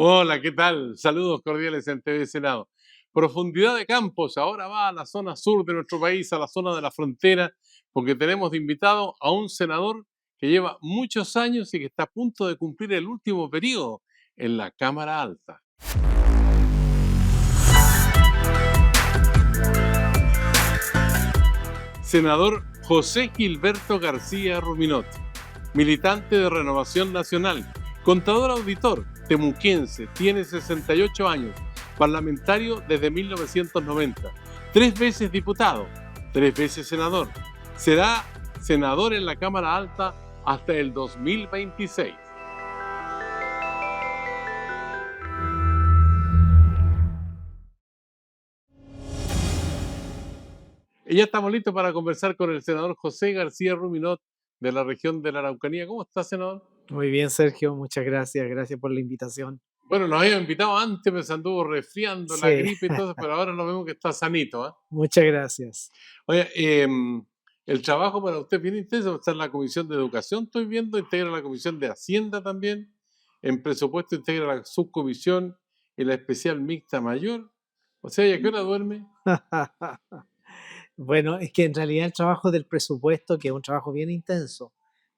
Hola, ¿qué tal? Saludos cordiales en TV Senado. Profundidad de campos, ahora va a la zona sur de nuestro país, a la zona de la frontera, porque tenemos de invitado a un senador que lleva muchos años y que está a punto de cumplir el último periodo en la Cámara Alta. Senador José Gilberto García Ruminot, militante de Renovación Nacional, contador auditor, temuquense, tiene 68 años, parlamentario desde 1990, 3 veces diputado, 3 veces senador. Será senador en la Cámara Alta hasta el 2026. Y ya estamos listos para conversar con el senador José García Ruminot de la región de la Araucanía. ¿Cómo está, senador? Muy bien, Sergio, muchas gracias. Gracias por la invitación. Bueno, nos había invitado antes, pero se anduvo resfriando la Sí, gripe y todo, pero ahora lo vemos que está sanito, ¿ah? muchas gracias. Oye, el trabajo para usted es bien intenso, está en la Comisión de Educación, estoy viendo, integra la Comisión de Hacienda también, en presupuesto integra la subcomisión y la especial mixta mayor. O sea, ¿y a qué hora duerme? Bueno, es que en realidad el trabajo del presupuesto, que es un trabajo bien intenso,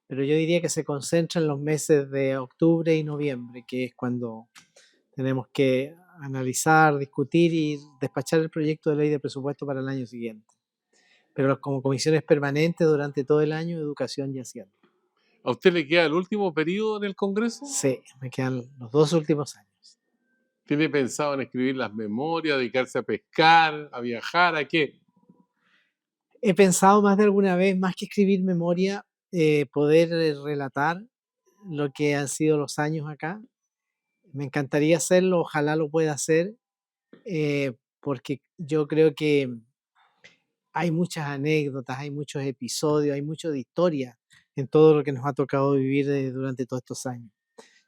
pero yo diría que se concentra en los meses de octubre y noviembre, que es cuando tenemos que analizar, discutir y despachar el proyecto de ley de presupuesto para el año siguiente. Pero como comisiones permanentes durante todo el año, educación y hacienda. ¿A usted le queda el último periodo en el Congreso? Sí, me quedan los 2 últimos años. ¿Tiene pensado en escribir las memorias, dedicarse a pescar, a viajar, a qué? He pensado más de alguna vez, más que escribir memoria, poder relatar lo que han sido los años acá. Me encantaría hacerlo, ojalá lo pueda hacer, porque yo creo que hay muchas anécdotas, hay muchos episodios, hay mucho de historia en todo lo que nos ha tocado vivir durante todos estos años.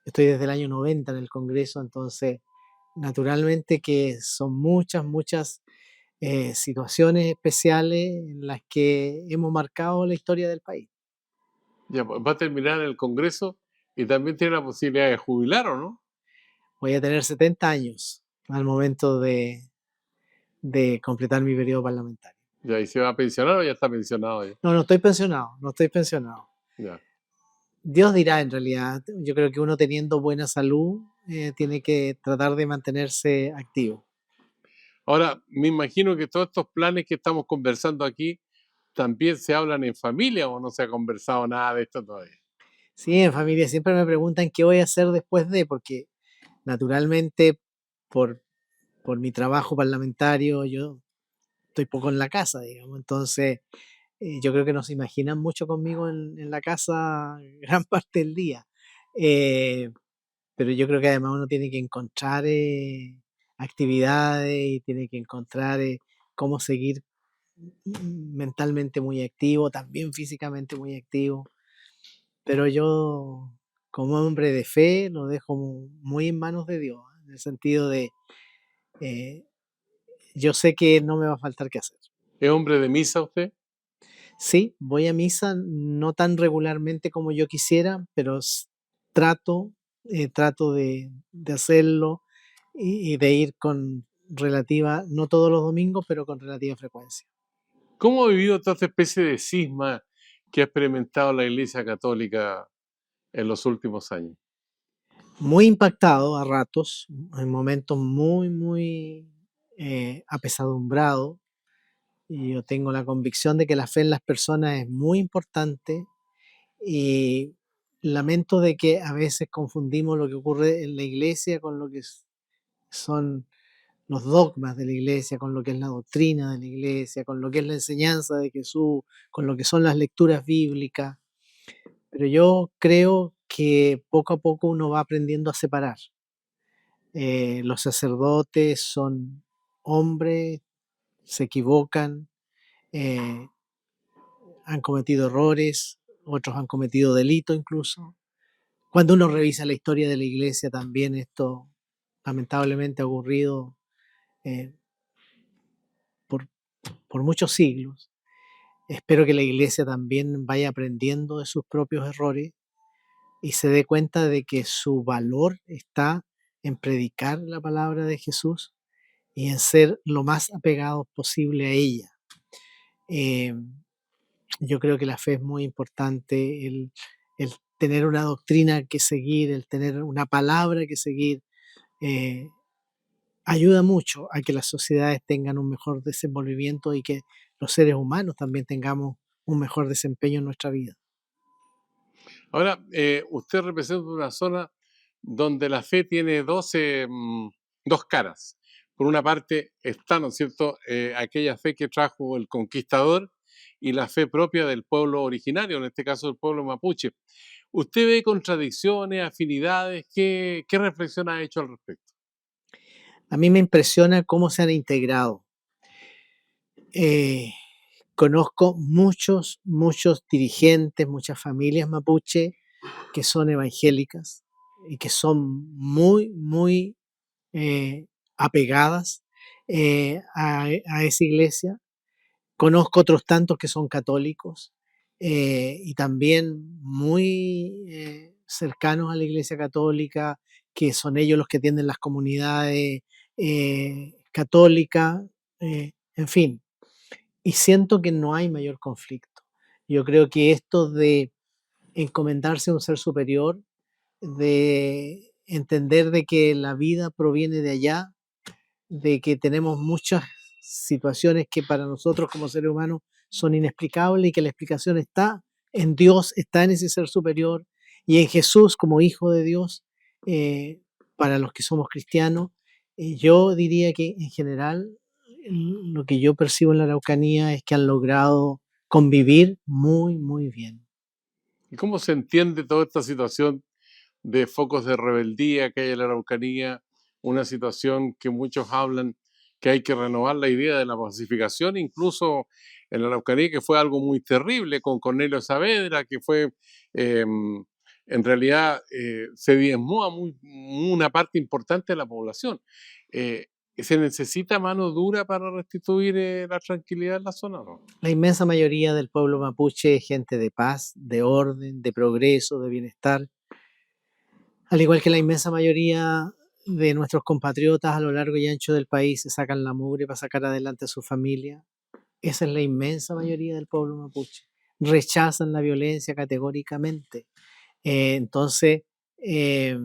Estoy desde el año 90 en el Congreso, entonces naturalmente que son muchas situaciones especiales en las que hemos marcado la historia del país. Ya, pues, va a terminar el Congreso y también tiene la posibilidad de jubilar, ¿o no? Voy a tener 70 años al momento de completar mi periodo parlamentario. Ya, ¿y se va a pensionar o ya está pensionado ya? No, no estoy pensionado, no estoy pensionado. Ya. Dios dirá en realidad, yo creo que uno teniendo buena salud tiene que tratar de mantenerse activo. Ahora, me imagino que todos estos planes que estamos conversando aquí también se hablan en familia o no se ha conversado nada de esto todavía. Sí, en familia siempre me preguntan qué voy a hacer después de, porque naturalmente por, por mi trabajo parlamentario yo estoy poco en la casa, digamos, entonces yo creo que no se imaginan mucho conmigo en la casa gran parte del día. Eh, pero yo creo que además uno tiene que encontrar actividades y tiene que encontrar cómo seguir mentalmente muy activo, también físicamente muy activo. Pero yo, como hombre de fe, lo dejo muy en manos de Dios, en el sentido de eh, yo sé que no me va a faltar qué hacer. ¿Es hombre de misa usted? Sí, voy a misa, no tan regularmente como yo quisiera, pero trato, trato de hacerlo y de ir con relativa, no todos los domingos, pero con relativa frecuencia. ¿Cómo ha vivido toda esta especie de cisma que ha experimentado la Iglesia Católica en los últimos años? Muy impactado a ratos, en momentos muy apesadumbrado. Y yo tengo la convicción de que la fe en las personas es muy importante y lamento de que a veces confundimos lo que ocurre en la iglesia con lo que son los dogmas de la iglesia, con lo que es la doctrina de la iglesia, con lo que es la enseñanza de Jesús, con lo que son las lecturas bíblicas. Pero yo creo que poco a poco uno va aprendiendo a separar. Los sacerdotes son hombres, se equivocan, eh, han cometido errores, otros han cometido delitos incluso. Cuando uno revisa la historia de la iglesia también esto lamentablemente ha ocurrido eh, por, por muchos siglos. Espero que la iglesia también vaya aprendiendo de sus propios errores y se dé cuenta de que su valor está en predicar la palabra de Jesús y en ser lo más apegados posible a ella. Eh, yo creo que la fe es muy importante, el tener una doctrina que seguir, el tener una palabra que seguir, eh, ayuda mucho a que las sociedades tengan un mejor desenvolvimiento y que los seres humanos también tengamos un mejor desempeño en nuestra vida. Ahora, usted representa una zona donde la fe tiene dos caras. Por una parte está, ¿no es cierto?, aquella fe que trajo el conquistador y la fe propia del pueblo originario, en este caso el pueblo mapuche. ¿Usted ve contradicciones, afinidades? ¿Qué reflexión ha hecho al respecto? A mí me impresiona cómo se han integrado. Eh, conozco muchos dirigentes, muchas familias mapuche que son evangélicas y que son muy apegadas a esa iglesia. Conozco otros tantos que son católicos y también muy cercanos a la iglesia católica, que son ellos los que tienen las comunidades católicas, en fin. Y siento que no hay mayor conflicto. Yo creo que esto de encomendarse a un ser superior, de entender de que la vida proviene de allá, de que tenemos muchas situaciones que para nosotros como seres humanos son inexplicables y que la explicación está en Dios, está en ese ser superior y en Jesús como Hijo de Dios, para los que somos cristianos. Yo diría que en general lo que yo percibo en la Araucanía es que han logrado convivir muy bien. ¿Y cómo se entiende toda esta situación de focos de rebeldía que hay en la Araucanía, una situación que muchos hablan que hay que renovar la idea de la pacificación, incluso en la Araucanía, que fue algo muy terrible con Cornelio Saavedra, que fue, en realidad, se diezmó a una parte importante de la población. Eh, ¿Se necesita mano dura para restituir la tranquilidad en la zona, no? La inmensa mayoría del pueblo mapuche es gente de paz, de orden, de progreso, de bienestar. Al igual que la inmensa mayoría de nuestros compatriotas a lo largo y ancho del país se sacan la mugre para sacar adelante a su familia, esa es la inmensa mayoría del pueblo mapuche. Rechazan la violencia categóricamente. Entonces, eh,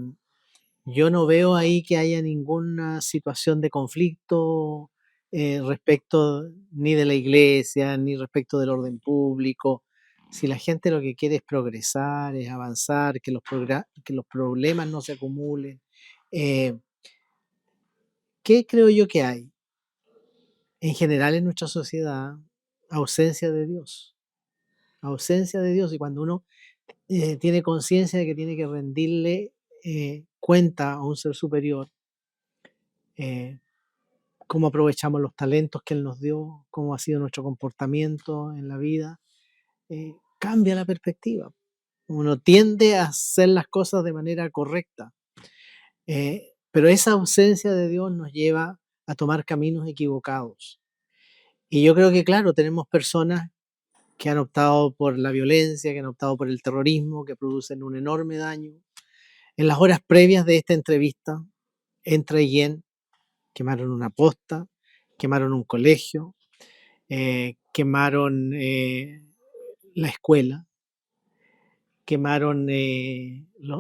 yo no veo ahí que haya ninguna situación de conflicto respecto ni de la iglesia, ni respecto del orden público. Si la gente lo que quiere es progresar, es avanzar, que los problemas no se acumulen. eh, ¿Qué creo yo que hay? En general en nuestra sociedad, ausencia de Dios. Ausencia de Dios. Y cuando uno tiene conciencia de que tiene que rendirle cuenta a un ser superior, eh, cómo aprovechamos los talentos que Él nos dio, cómo ha sido nuestro comportamiento en la vida, cambia la perspectiva. Uno tiende a hacer las cosas de manera correcta, pero esa ausencia de Dios nos lleva a tomar caminos equivocados. Y yo creo que, claro, tenemos personas que han optado por la violencia, que han optado por el terrorismo, que producen un enorme daño. En las horas previas de esta entrevista, entra Guillén, quemaron una posta, quemaron un colegio, quemaron la escuela, quemaron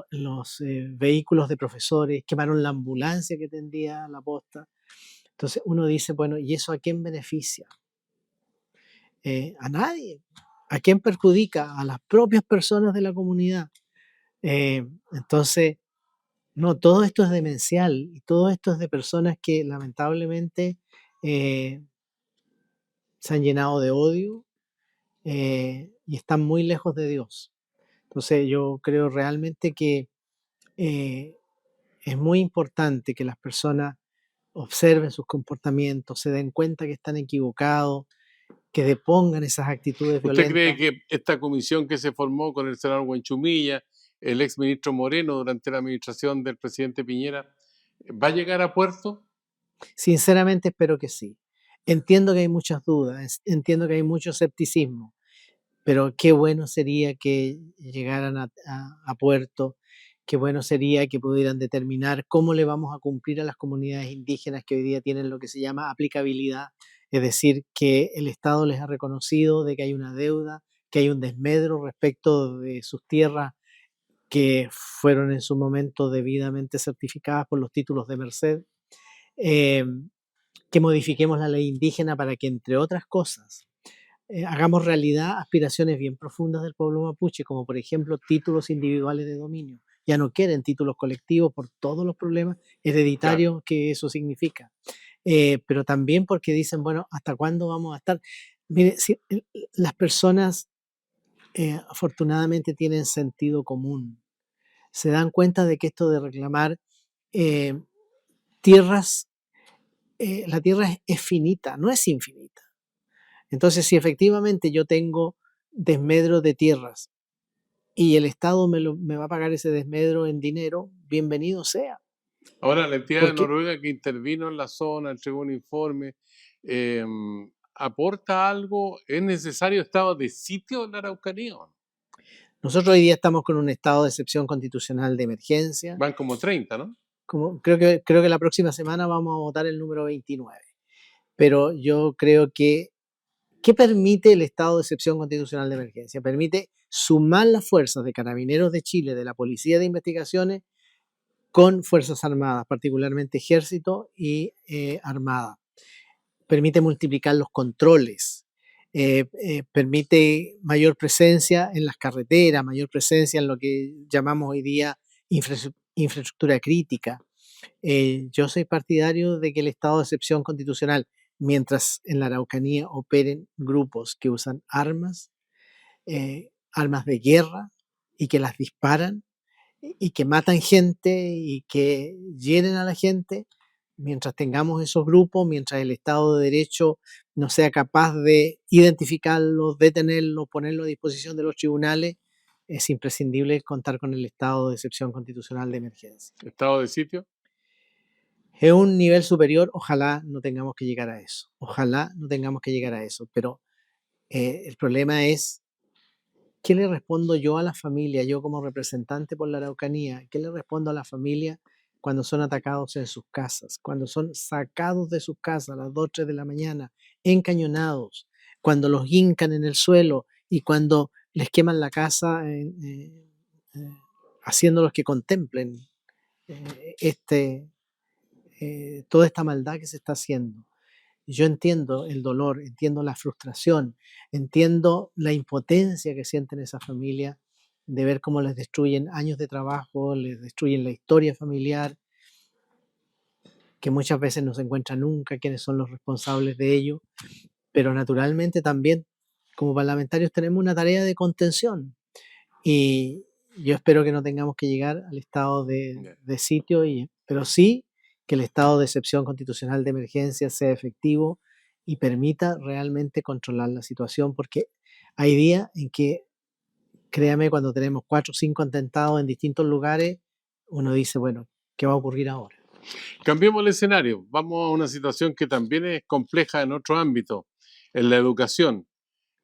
los vehículos de profesores, quemaron la ambulancia que tendía a la posta. Entonces uno dice, bueno, ¿y eso a quién beneficia? A nadie. ¿A quién perjudica? A las propias personas de la comunidad. Entonces, no, todo esto es demencial y todo esto es de personas que lamentablemente se han llenado de odio y están muy lejos de Dios. Entonces yo creo realmente que eh, es muy importante que las personas observen sus comportamientos, se den cuenta que están equivocados, que depongan esas actitudes ¿Usted cree violentas. que esta comisión que se formó con el senador Huenchumilla, el ex ministro Moreno durante la administración del presidente Piñera, va a llegar a puerto? Sinceramente espero que sí. Entiendo que hay muchas dudas, entiendo que hay mucho escepticismo, pero qué bueno sería que llegaran a puerto qué bueno sería que pudieran determinar cómo le vamos a cumplir a las comunidades indígenas que hoy día tienen lo que se llama aplicabilidad, es decir, que el Estado les ha reconocido de que hay una deuda, que hay un desmedro respecto de sus tierras que fueron en su momento debidamente certificadas por los títulos de merced, eh, que modifiquemos la ley indígena para que, entre otras cosas, hagamos realidad aspiraciones bien profundas del pueblo mapuche, como por ejemplo títulos individuales de dominio. Ya no quieren títulos colectivos por todos los problemas Claro. hereditarios que eso significa. Pero también porque dicen, bueno, ¿hasta cuándo vamos a estar? Mire, si, las personas afortunadamente tienen sentido común. Se dan cuenta de que esto de reclamar eh, tierras, la tierra es finita, no es infinita. Entonces, si efectivamente yo tengo desmedro de tierras y el Estado me va a pagar ese desmedro en dinero, bienvenido sea. Ahora, la entidad de Porque Noruega que intervino en la zona, entregó un informe, eh, ¿aporta algo? ¿Es necesario estado de sitio en la Araucanía? nosotros hoy día estamos con un estado de excepción constitucional de emergencia. Van como 30, ¿no? Como, creo que la próxima semana vamos a votar el número 29. Pero yo creo que, ¿qué permite el estado de excepción constitucional de emergencia? Permite sumar las fuerzas de Carabineros de Chile, de la Policía de Investigaciones, con Fuerzas Armadas, particularmente Ejército y Armada. Permite multiplicar los controles, permite mayor presencia en las carreteras, mayor presencia en lo que llamamos hoy día infraestructura crítica. Yo soy partidario de que el estado de excepción constitucional, mientras en la Araucanía operen grupos que usan armas de guerra y que las disparan y que matan gente y que hieren a la gente, mientras tengamos esos grupos, mientras el Estado de Derecho no sea capaz de identificarlos, detenerlos, ponerlo a disposición de los tribunales, es imprescindible contar con el estado de excepción constitucional de emergencia. Estado de sitio. Es un nivel superior, ojalá no tengamos que llegar a eso, ojalá no tengamos que llegar a eso, pero el problema es, ¿qué le respondo yo a la familia, yo como representante por la Araucanía? ¿Qué le respondo a la familia cuando son atacados en sus casas, cuando son sacados de sus casas a las 2, 3 de la mañana, encañonados, cuando los hincan en el suelo y cuando les queman la casa eh, haciéndolos que contemplen este, toda esta maldad que se está haciendo? Yo entiendo el dolor, entiendo la frustración, entiendo la impotencia que sienten esas familias de ver cómo les destruyen años de trabajo, les destruyen la historia familiar, que muchas veces no se encuentra nunca quiénes son los responsables de ello, pero naturalmente también como parlamentarios tenemos una tarea de contención y yo espero que no tengamos que llegar al estado de sitio, pero sí que el estado de excepción constitucional de emergencia sea efectivo y permita realmente controlar la situación, porque hay días en que, créame, cuando tenemos 4 o 5 atentados en distintos lugares, uno dice, bueno, ¿qué va a ocurrir ahora? Cambiemos el escenario. Vamos a una situación que también es compleja en otro ámbito, en la educación.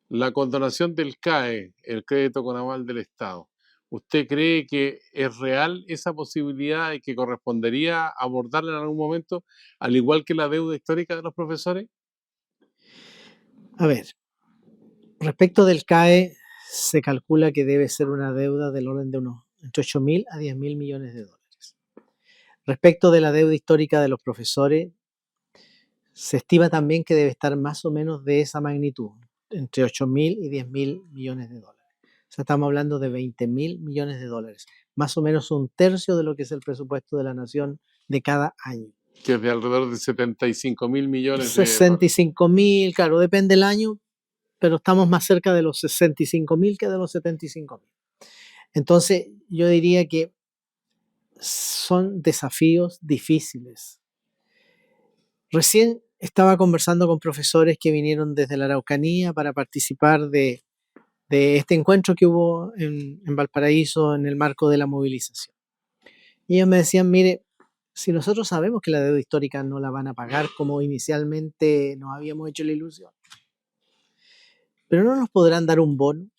La condonación del CAE, el crédito con aval del Estado. ¿Usted cree que es real esa posibilidad y que correspondería abordarla en algún momento, al igual que la deuda histórica de los profesores? A ver, respecto del CAE, se calcula que debe ser una deuda del orden de unos entre 8.000 a 10.000 millones de dólares. Respecto de la deuda histórica de los profesores, se estima también que debe estar más o menos de esa magnitud, entre 8.000 y 10.000 millones de dólares. O sea, estamos hablando de 20.000 millones de dólares, más o menos un tercio de lo que es el presupuesto de la nación de cada año. Que es de alrededor de 75.000 millones de dólares. 65.000, claro, depende del año, pero estamos más cerca de los 65.000 que de los 75.000. Entonces, yo diría que son desafíos difíciles. Recién estaba conversando con profesores que vinieron desde la Araucanía para participar de este encuentro que hubo en Valparaíso en el marco de la movilización. Y ellos me decían, mire, si nosotros sabemos que la deuda histórica no la van a pagar como inicialmente nos habíamos hecho la ilusión, pero no nos podrán dar un bono,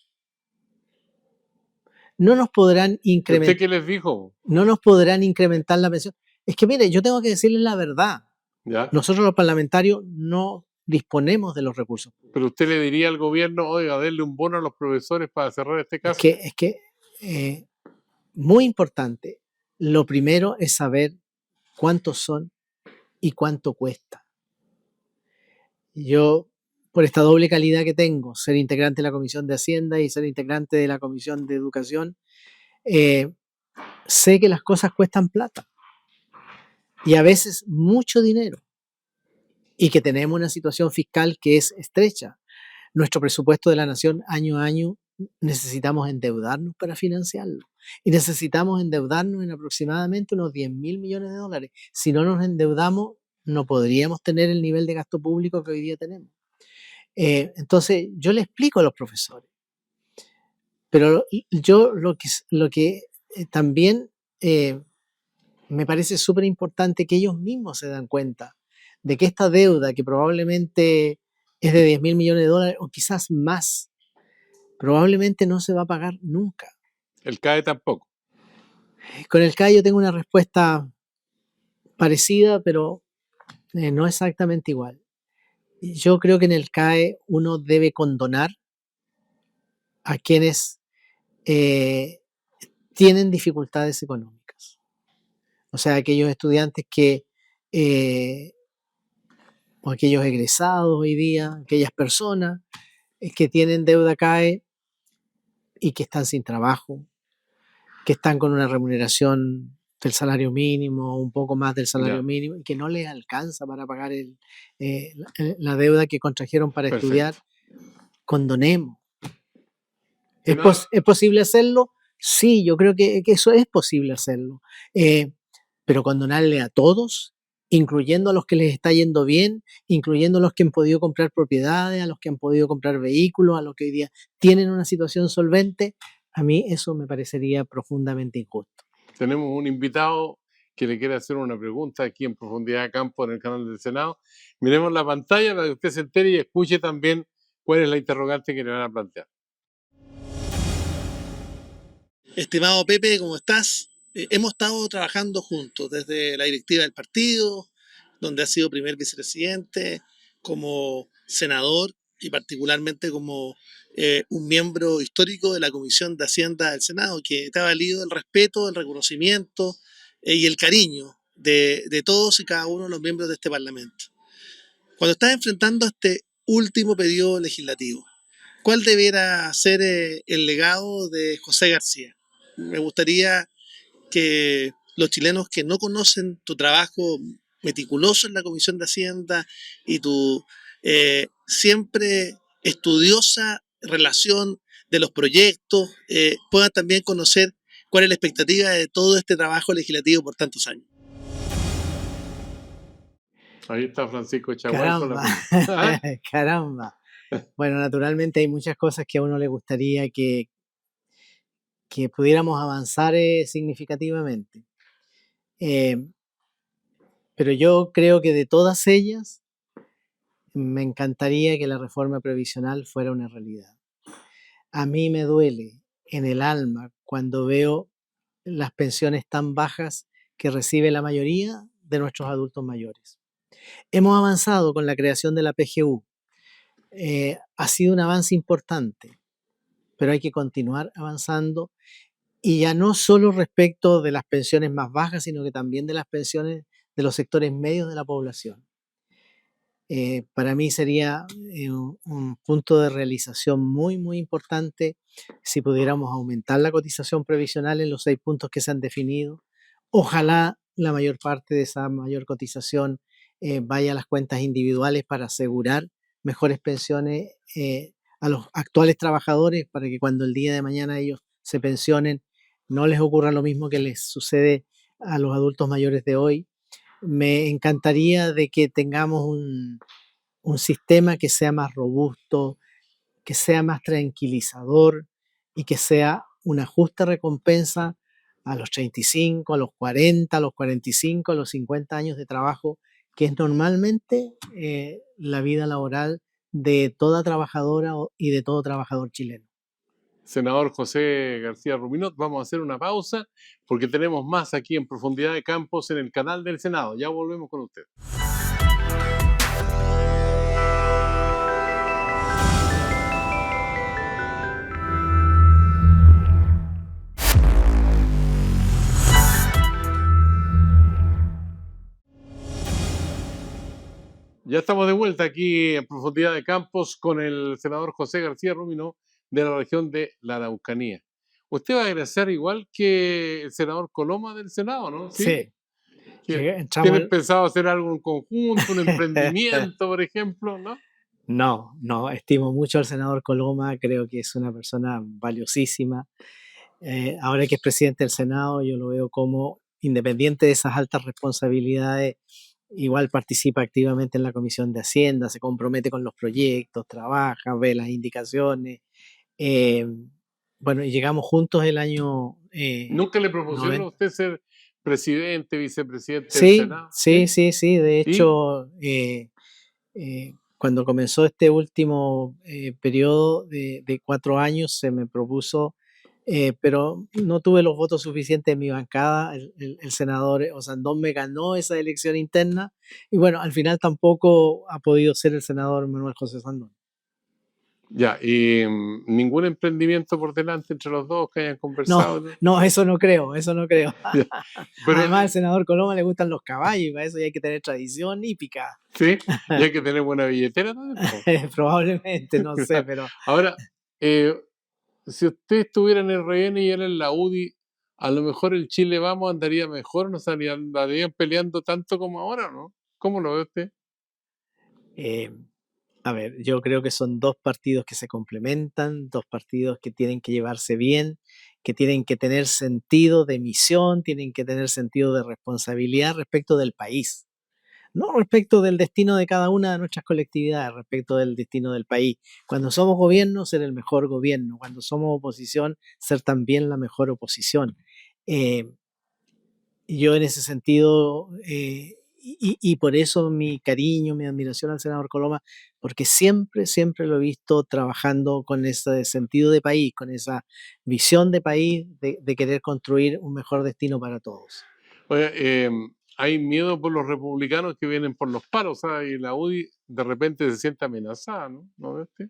no nos podrán ¿Usted qué les dijo? no nos podrán incrementar la pensión. Es que mire, yo tengo que decirles la verdad. ¿Ya? Nosotros los parlamentarios no disponemos de los recursos públicos. Pero usted le diría al gobierno, oiga, denle un bono a los profesores para cerrar este caso. Es que muy importante, lo primero es saber cuántos son y cuánto cuesta. Yo, por esta doble calidad que tengo, ser integrante de la Comisión de Hacienda y ser integrante de la Comisión de Educación, sé que las cosas cuestan plata y a veces mucho dinero y que tenemos una situación fiscal que es estrecha. Nuestro presupuesto de la nación año a año necesitamos endeudarnos para financiarlo y necesitamos endeudarnos en aproximadamente unos 10.000 millones de dólares. Si no nos endeudamos, no podríamos tener el nivel de gasto público que hoy día tenemos. Entonces, yo le explico a los profesores, pero yo lo que también me parece súper importante que ellos mismos se dan cuenta de que esta deuda, que probablemente es de 10.000 millones de dólares o quizás más, probablemente no se va a pagar nunca. El CAE tampoco. Con el CAE yo tengo una respuesta parecida, pero no exactamente igual. Yo creo que en el CAE uno debe condonar a quienes tienen dificultades económicas. O sea, aquellos estudiantes que, o aquellos egresados hoy día, aquellas personas que tienen deuda CAE y que están sin trabajo, que están con una remuneración del salario mínimo, un poco más del salario mínimo, y que no les alcanza para pagar la deuda que contrajeron para estudiar, condonemos. ¿Es posible hacerlo? Sí, yo creo que eso es posible hacerlo. Pero condonarle a todos, incluyendo a los que les está yendo bien, incluyendo a los que han podido comprar propiedades, a los que han podido comprar vehículos, a los que hoy día tienen una situación solvente, a mí eso me parecería profundamente injusto. Tenemos un invitado que le quiere hacer una pregunta aquí en Profundidad de Campo en el canal del Senado. Miremos la pantalla para que usted se entere y escuche también cuál es la interrogante que le van a plantear. Estimado Pepe, ¿cómo estás? Hemos estado trabajando juntos desde la directiva del partido, donde has sido primer vicepresidente, como senador y particularmente como un miembro histórico de la Comisión de Hacienda del Senado, que te ha valido el respeto, el reconocimiento y el cariño de todos y cada uno de los miembros de este Parlamento. Cuando estás enfrentando este último periodo legislativo, ¿cuál debiera ser el legado de José García? Me gustaría que los chilenos que no conocen tu trabajo meticuloso en la Comisión de Hacienda y tu siempre estudiosa relación de los proyectos puedan también conocer cuál es la expectativa de todo este trabajo legislativo por tantos años. Ahí está Francisco Chaguán. Caramba, caramba. Bueno, naturalmente hay muchas cosas que a uno le gustaría que pudiéramos avanzar significativamente. Pero yo creo que de todas ellas, me encantaría que la reforma previsional fuera una realidad. A mí me duele en el alma cuando veo las pensiones tan bajas que recibe la mayoría de nuestros adultos mayores. Hemos avanzado con la creación de la PGU. Ha sido un avance importante, pero hay que continuar avanzando y ya no solo respecto de las pensiones más bajas, sino que también de las pensiones de los sectores medios de la población. Para mí sería un punto de realización muy, muy importante si pudiéramos aumentar la cotización previsional en los 6 puntos que se han definido. Ojalá la mayor parte de esa mayor cotización vaya a las cuentas individuales para asegurar mejores pensiones a los actuales trabajadores, para que cuando el día de mañana ellos se pensionen no les ocurra lo mismo que les sucede a los adultos mayores de hoy. Me encantaría de que tengamos un sistema que sea más robusto, que sea más tranquilizador y que sea una justa recompensa a los 35, a los 40, a los 45, a los 50 años de trabajo, que es normalmente la vida laboral de toda trabajadora y de todo trabajador chileno. senador José García Ruminot. Vamos a hacer una pausa porque tenemos más aquí en Profundidad de Campos en el canal del Senado. Ya volvemos con usted. Ya estamos de vuelta aquí en Profundidad de Campos con el senador José García Ruminot de la región de la Araucanía. Usted va a egresar igual que el senador Coloma del Senado, ¿no? Sí, entramos ¿Tienen pensado hacer algo en conjunto, un emprendimiento, por ejemplo, no? No, estimo mucho al senador Coloma, creo que es una persona valiosísima. Ahora que es presidente del Senado, yo lo veo como, independiente de esas altas responsabilidades, igual participa activamente en la Comisión de Hacienda, se compromete con los proyectos, trabaja, ve las indicaciones. Eh, bueno, y llegamos juntos el año ¿Nunca le propusieron a 90. usted ser presidente, vicepresidente del Sí, Senado? sí, ¿Sí? sí, sí. De ¿Y? hecho, cuando comenzó este último periodo de 4 años, se me propuso, pero no tuve los votos suficientes en mi bancada. El senador Osandón me ganó esa elección interna y bueno, al final tampoco ha podido ser el senador Manuel José Osandón. Ya, y ningún emprendimiento por delante entre los dos que hayan No, conversado, ¿no? no, eso no creo, eso no creo. Ya. Pero Además, al senador Coloma le gustan los caballos y para eso ya hay que tener tradición hípica. sí, y hay que tener buena billetera también, po. Probablemente, no sé, pero Ahora, eh, si usted estuviera en el RN y él en la UDI, a lo mejor el Chile Vamos andaría mejor, no andarían peleando tanto como ahora, ¿no? ¿Cómo lo ve usted? eh, a ver, yo creo que son dos partidos que se complementan, dos partidos que tienen que llevarse bien, que tienen que tener sentido de misión, tienen que tener sentido de responsabilidad respecto del país, no respecto del destino de cada una de nuestras colectividades, respecto del destino del país. Cuando somos gobierno, ser el mejor gobierno, cuando somos oposición, ser también la mejor oposición. Eh, yo en ese sentido, y por eso mi cariño, mi admiración al senador Coloma, porque siempre, siempre lo he visto trabajando con ese sentido de país, con esa visión de país, de querer construir un mejor destino para todos. Oye, hay miedo por los republicanos que vienen por los paros, ¿sabes? Y la UDI de repente se siente amenazada, ¿no? ¿No ve usted?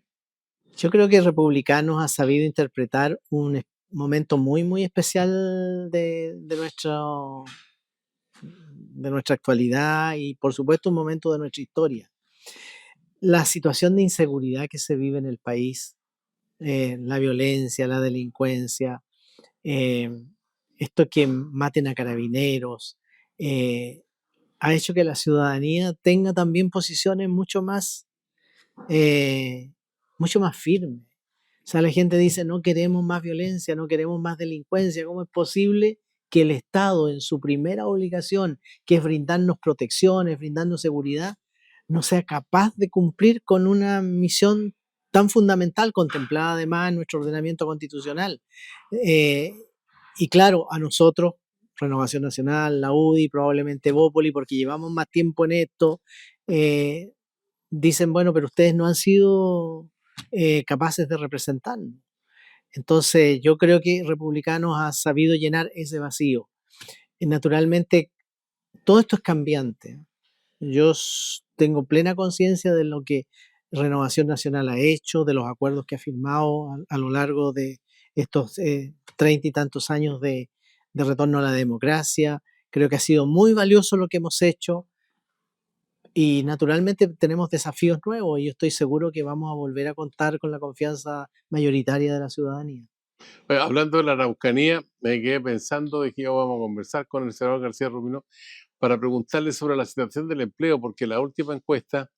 Yo creo que Republicanos ha sabido interpretar un momento muy, muy especial de nuestra actualidad y por supuesto un momento de nuestra historia. La situación de inseguridad que se vive en el país, la violencia, la delincuencia, eh, esto que maten a carabineros, eh, ha hecho que la ciudadanía tenga también posiciones eh, mucho más firmes. O sea, la gente dice, no queremos más violencia, no queremos más delincuencia. ¿Cómo es posible que el Estado, en su primera obligación, que es brindarnos protecciones, brindarnos seguridad, no sea capaz de cumplir con una misión tan fundamental, contemplada además en nuestro ordenamiento constitucional? Eh, y claro, a nosotros, Renovación Nacional, la UDI, probablemente Bópoli, porque llevamos más tiempo en esto, eh, dicen, bueno, pero ustedes no han sido capaces de representarnos. Entonces, yo creo que Republicanos ha sabido llenar ese vacío. Y naturalmente, todo esto es cambiante. Yo tengo plena conciencia de lo que Renovación Nacional ha hecho, de los acuerdos que ha firmado a lo largo de estos 30 y tantos años de retorno a la democracia. Creo que ha sido muy valioso lo que hemos hecho. Y naturalmente tenemos desafíos nuevos y yo estoy seguro que vamos a volver a contar con la confianza mayoritaria de la ciudadanía. Oye, hablando de la Araucanía, me quedé pensando de que vamos a conversar con el senador García Rubino para preguntarle sobre la situación del empleo, porque la última encuesta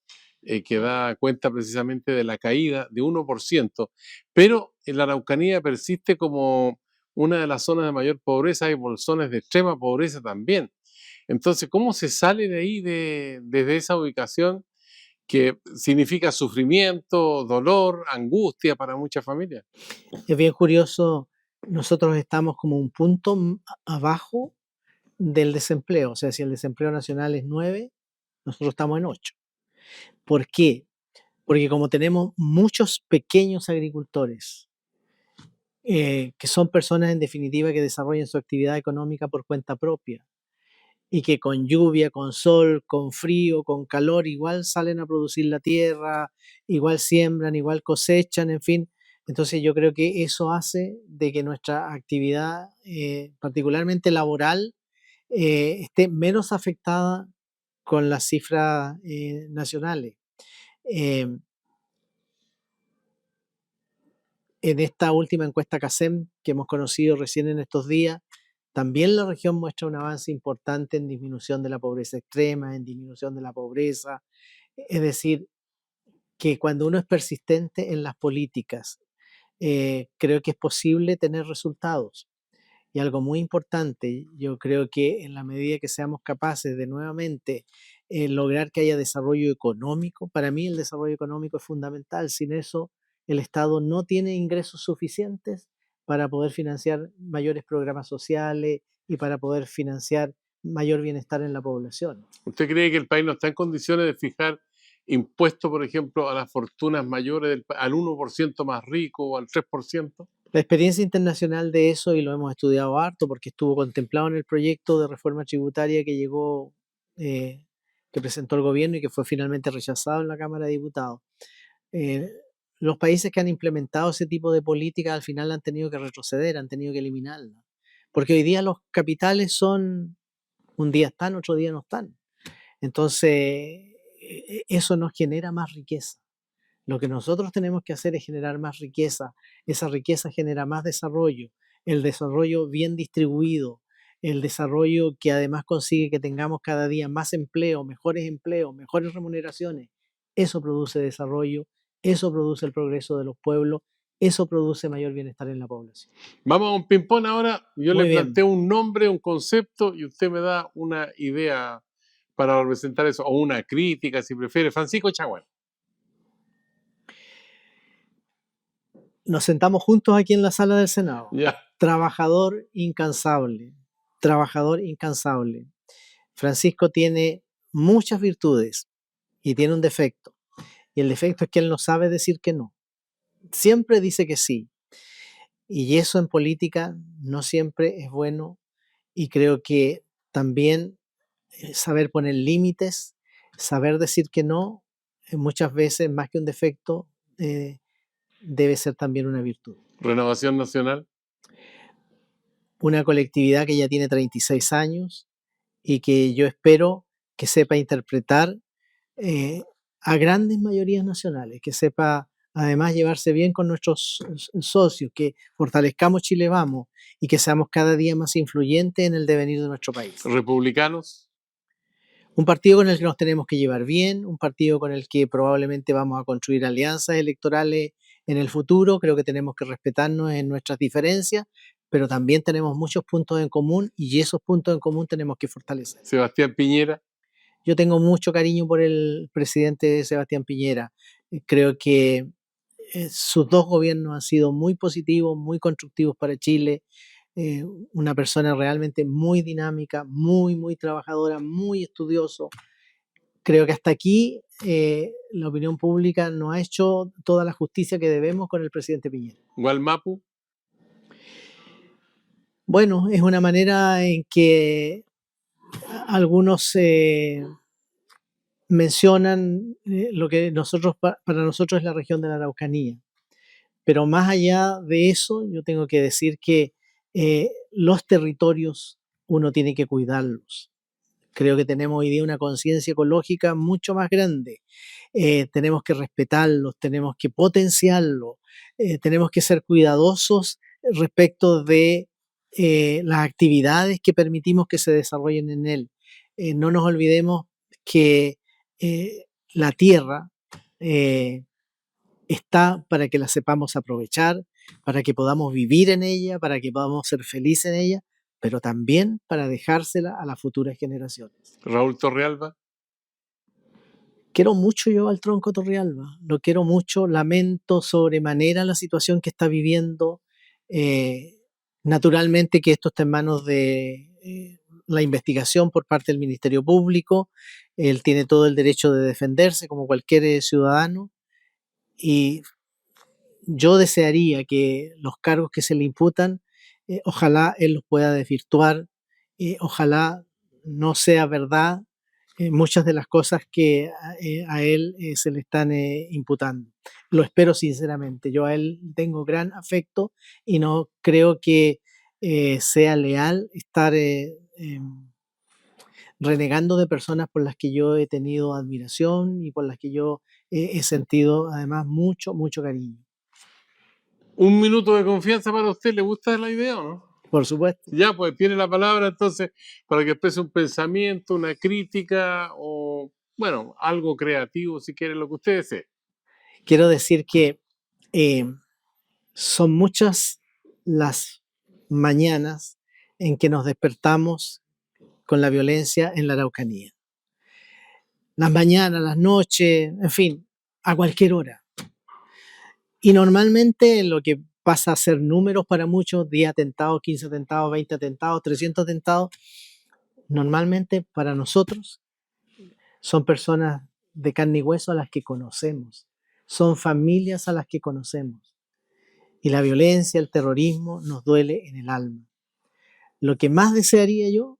que da cuenta precisamente de la caída de 1%, pero en la Araucanía persiste como una de las zonas de mayor pobreza, hay bolsones de extrema pobreza también. Entonces, ¿cómo se sale de ahí, desde esa ubicación que significa sufrimiento, dolor, angustia para muchas familias? Es bien curioso, nosotros estamos como un punto abajo del desempleo, o sea, si el desempleo nacional es 9, nosotros estamos en 8. ¿Por qué? Porque como tenemos muchos pequeños agricultores que son personas en definitiva que desarrollan su actividad económica por cuenta propia y que con lluvia, con sol, con frío, con calor, igual salen a producir la tierra, igual siembran, igual cosechan, en fin. Entonces yo creo que eso hace de que nuestra actividad, particularmente laboral, esté menos afectada con las cifras nacionales. Eh, en esta última encuesta CACEM que hemos conocido recién en estos días, también la región muestra un avance importante en disminución de la pobreza extrema, en disminución de la pobreza. Es decir, que cuando uno es persistente en las políticas, creo que es posible tener resultados. Y algo muy importante, yo creo que en la medida que seamos capaces de nuevamente lograr que haya desarrollo económico, para mí el desarrollo económico es fundamental. Sin eso, el Estado no tiene ingresos suficientes para poder financiar mayores programas sociales y para poder financiar mayor bienestar en la población. ¿Usted cree que el país no está en condiciones de fijar impuestos, por ejemplo, a las fortunas mayores, al 1% más rico o al 3%? La experiencia internacional de eso, y lo hemos estudiado harto porque estuvo contemplado en el proyecto de reforma tributaria que llegó, que presentó el gobierno y que fue finalmente rechazado en la Cámara de Diputados. Los países que han implementado ese tipo de políticas al final han tenido que retroceder, han tenido que eliminarla. Porque hoy día los capitales son, un día están, otro día no están. Entonces, eso nos genera más riqueza. Lo que nosotros tenemos que hacer es generar más riqueza. Esa riqueza genera más desarrollo, el desarrollo bien distribuido, el desarrollo que además consigue que tengamos cada día más empleo, mejores remuneraciones. Eso produce desarrollo, eso produce el progreso de los pueblos, eso produce mayor bienestar en la población. Vamos a un ping-pong ahora. Yo Muy le bien. planteo un nombre, un concepto, y usted me da una idea para representar eso, o una crítica, si prefiere. Francisco Chaguán. Nos sentamos juntos aquí en la sala del Senado. Ya. Trabajador incansable, trabajador incansable. Francisco tiene muchas virtudes y tiene un defecto. Y el defecto es que él no sabe decir que no. Siempre dice que sí. Y eso en política no siempre es bueno. Y creo que también saber poner límites, saber decir que no, muchas veces más que un defecto, debe ser también una virtud. Renovación Nacional. Una colectividad que ya tiene 36 años y que yo espero que sepa interpretar a grandes mayorías nacionales, que sepa además llevarse bien con nuestros socios, que fortalezcamos Chile Vamos y que seamos cada día más influyentes en el devenir de nuestro país. Republicanos. Un partido con el que nos tenemos que llevar bien, un partido con el que probablemente vamos a construir alianzas electorales en el futuro. Creo que tenemos que respetarnos en nuestras diferencias, pero también tenemos muchos puntos en común y esos puntos en común tenemos que fortalecer. Sebastián Piñera. Yo tengo mucho cariño por el presidente Sebastián Piñera. Creo que sus dos gobiernos han sido muy positivos, muy constructivos para Chile. Una persona realmente muy dinámica, muy trabajadora, muy estudioso. Creo que hasta aquí la opinión pública no ha hecho toda la justicia que debemos con el presidente Piñera. Gualmapu. Bueno, es una manera en que algunos mencionan lo que para nosotros es la región de la Araucanía. Pero más allá de eso, yo tengo que decir que los territorios uno tiene que cuidarlos. Creo que tenemos hoy día una conciencia ecológica mucho más grande. Tenemos que respetarlos, tenemos que potenciarlos, tenemos que ser cuidadosos respecto de las actividades que permitimos que se desarrollen en él. No nos olvidemos que la tierra está para que la sepamos aprovechar, para que podamos vivir en ella, para que podamos ser felices en ella, pero también para dejársela a las futuras generaciones. Raúl Torrealba. Quiero mucho yo al Tronco Torrealba, lo quiero mucho, lamento sobremanera la situación que está viviendo. Naturalmente que esto está en manos de la investigación por parte del Ministerio Público. Él tiene todo el derecho de defenderse como cualquier ciudadano y yo desearía que los cargos que se le imputan, ojalá él los pueda desvirtuar, ojalá no sea verdad muchas de las cosas que a él se le están imputando. Lo espero sinceramente. Yo a él tengo gran afecto y no creo que sea leal estar renegando de personas por las que yo he tenido admiración y por las que yo he sentido además mucho, mucho cariño. Un minuto de confianza para usted, ¿le gusta la idea o no? Por supuesto. Ya, pues tiene la palabra entonces para que exprese un pensamiento, una crítica o, bueno, algo creativo, si quiere, lo que usted desee. Quiero decir que eh, son muchas las mañanas en que nos despertamos con la violencia en la Araucanía. Las mañanas, las noches, en fin, a cualquier hora. Y normalmente lo que pasa a ser números para muchos, 10 atentados, 15 atentados, 20 atentados, 300 atentados, normalmente para nosotros son personas de carne y hueso a las que conocemos, son familias a las que conocemos. Y la violencia, el terrorismo nos duele en el alma. Lo que más desearía yo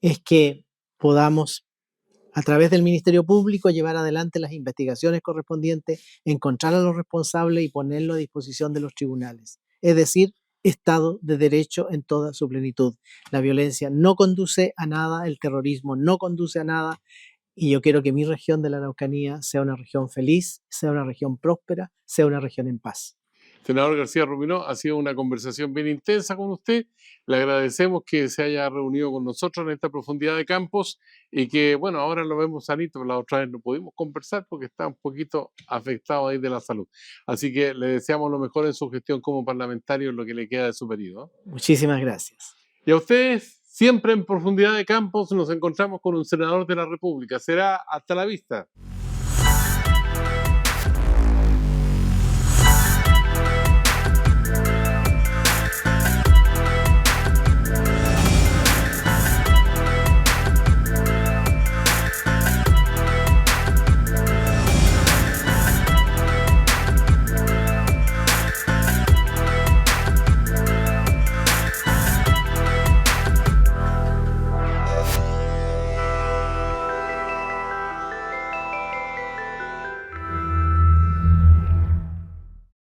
es que podamos, a través del Ministerio Público, llevar adelante las investigaciones correspondientes, encontrar a los responsables y ponerlo a disposición de los tribunales. Es decir, Estado de Derecho en toda su plenitud. La violencia no conduce a nada, el terrorismo no conduce a nada, y yo quiero que mi región de la Araucanía sea una región feliz, sea una región próspera, sea una región en paz. Senador García Ruminó, ha sido una conversación bien intensa con usted. Le agradecemos que se haya reunido con nosotros en esta profundidad de campos y que, bueno, ahora lo vemos sanito, pero la otra vez no pudimos conversar porque está un poquito afectado ahí de la salud. Así que le deseamos lo mejor en su gestión como parlamentario en lo que le queda de su periodo. Muchísimas gracias. Y a ustedes, siempre en profundidad de campos, nos encontramos con un senador de la República. Será hasta la vista.